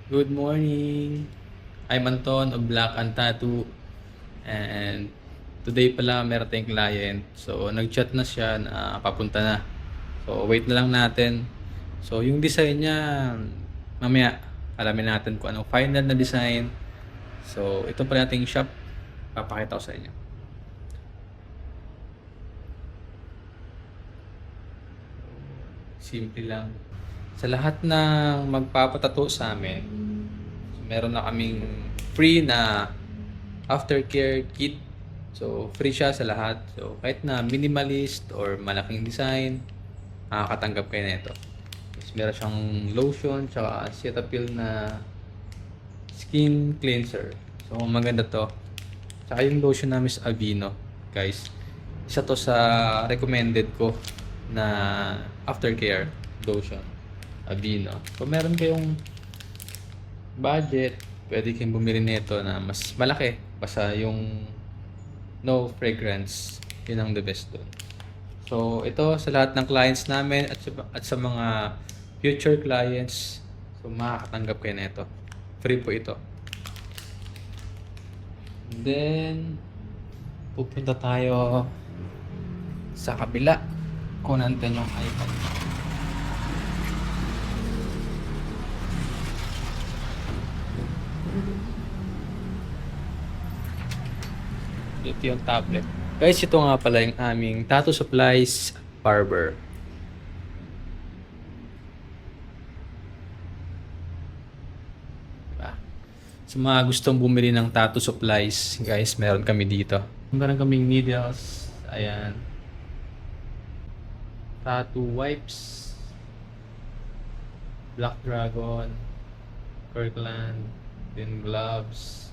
Good morning! I'm Anton of Black and Tattoo and today pala meron tayong client. So nag-chat na siya na papunta na. So wait na lang natin. So yung design niya mamaya alamin natin kung anong final na design. So ito pala ating shop. Papakita ko sa inyo. Simple lang. Sa lahat ng magpapatato sa amin, meron na kaming free na aftercare kit. So, free siya sa lahat. So, kahit na minimalist or malaking design, makakatanggap kayo na ito. Tapos, meron siyang lotion, tsaka Cetaphil na skin cleanser. So, maganda to. Tsaka yung lotion namin sa Aveeno, guys. Isa to sa recommended ko na aftercare lotion. Aveeno. Kung meron kayong budget, pwede kayong bumili nito na mas malaki. Basta yung no fragrance, yun ang the best doon. So, ito sa lahat ng clients namin at sa mga future clients, so makakatanggap kayo na ito. Free po ito. And then, pupunta tayo sa kabila. Kunan natin yung iPad. Ito yung tablet. Guys, ito nga pala yung aming Tattoo Supplies Barber. Diba? Sa mga gustong bumili ng tattoo supplies, guys, meron kami dito. Meron kaming needles. Ayan. Tattoo wipes. Black Dragon. Kirkland. Then gloves.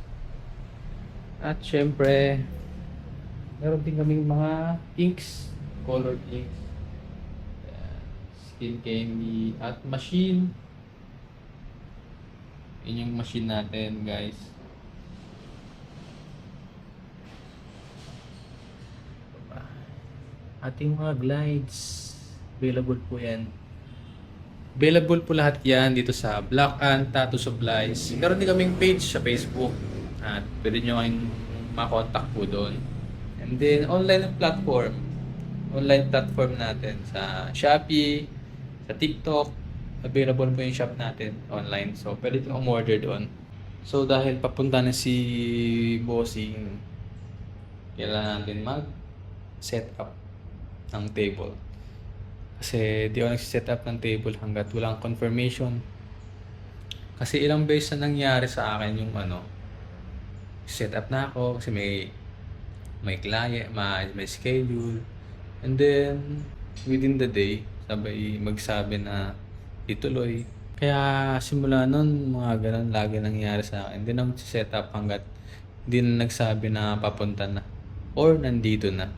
At syempre, meron din kaming mga inks, colored inks, skin candy, at machine. Yun yung machine natin, guys. Ating mga glides, available po yan. Available po lahat yan dito sa Black and Tattoo Supplies. Meron din kaming page sa Facebook. At pwede nyo kayong makontak po doon. And then, online platform natin sa Shopee, sa TikTok, available po yung shop natin online. So, pwede nyo umorder doon. So, dahil papunta na si Bossing, kailangan natin mag-set up ng table. Kasi di ako nag-set up ng table hanggat walang confirmation. Kasi ilang beses na nangyari sa akin yung set up na ako kasi may client, may schedule. And then, within the day, sabay magsabi na ituloy. Kaya simula nun, mga ganun lagi nangyayari sa akin. Hindi na mag-set up hanggat hindi na nagsabi na papunta na or nandito na.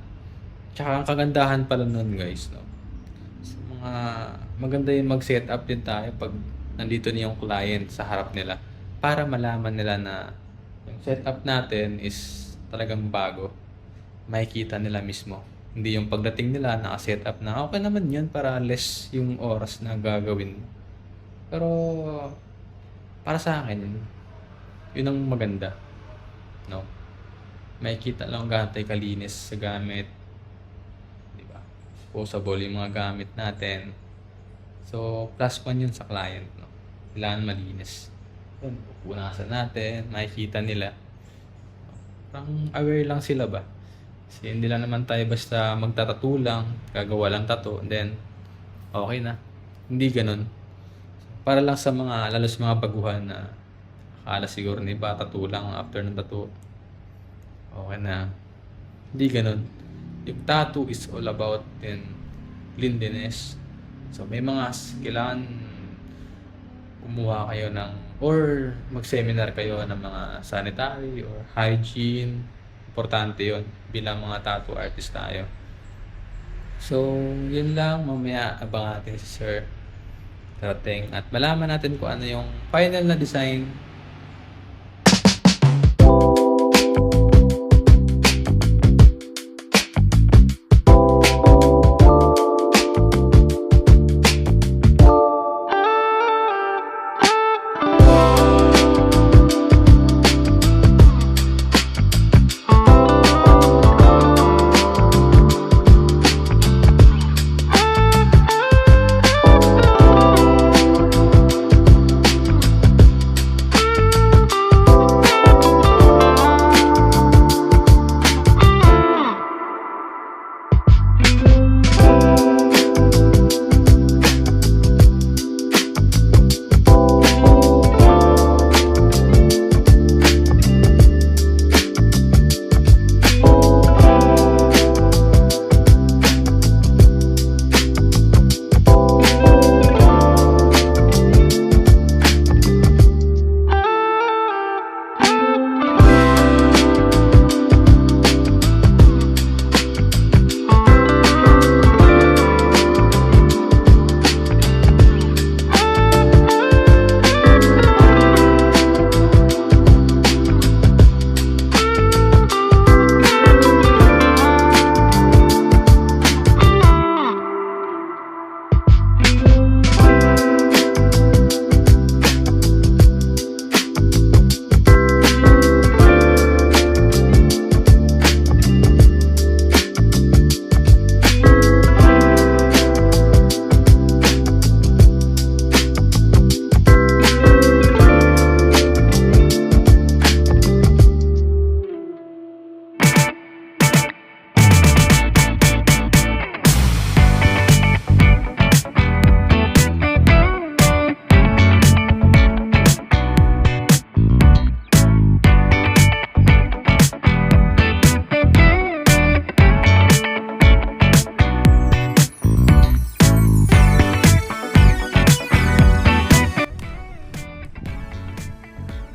Tsaka ang kagandahan pala nun, guys, no? So, maganda yung mag-set up din tayo pag nandito na yung client sa harap nila para malaman nila na yung setup natin is talagang bago. Makikita nila mismo. Hindi yung pagdating nila naka-set up na okay naman yun para less yung oras na gagawin. Pero para sa akin, yun ang maganda. No? Makikita lang gaano tayo kalinis sa gamit. Diba? Disposable yung mga gamit natin. So, plus one yun sa client. No? Kailangan malinis. Pupunasan natin, makikita nila. Parang aware lang sila ba? Kasi hindi lang naman tayo basta magtatattoo lang, gagawa lang tattoo, and then okay na. Hindi ganun. Para lang sa mga, lalo sa mga baguhan na akala siguro ni ba tattoo lang after ng tattoo. Okay na. Hindi ganun. Yung tattoo is all about cleanliness. So may mga kailangan kumuha kayo ng or mag-seminar kayo ng mga sanitary or hygiene. Importante yon bilang mga tattoo artist tayo. So, yun lang. Mamaya abangan natin si Sir darating at malaman natin kung ano yung final na design.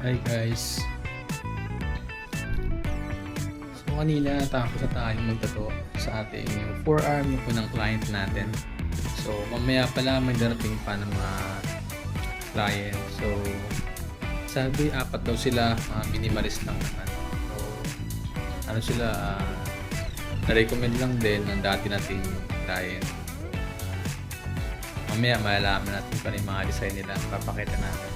Hi guys. So kanina tapos na tayo magtato sa ating forearm yung po ng client natin. So mamaya pala may darating pa ng mga client. So sabi 4 daw sila, minimalist lang naman. So ano sila, na-recommend lang din ng dati nating client. Mamaya malalaman natin pa rin yung mga design nila, papakita natin.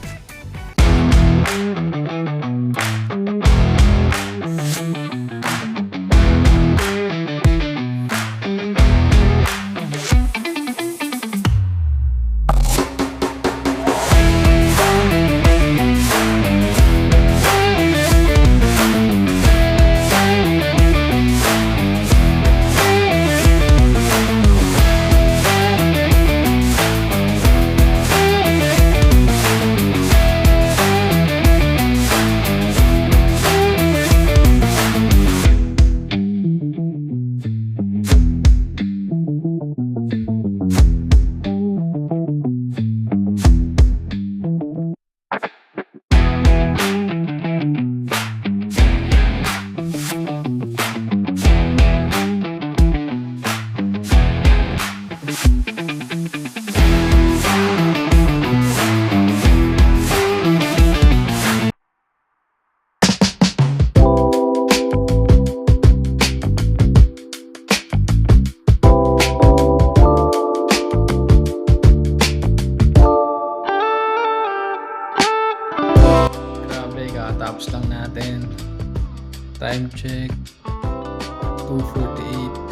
Tapos lang natin. Time check 2:48.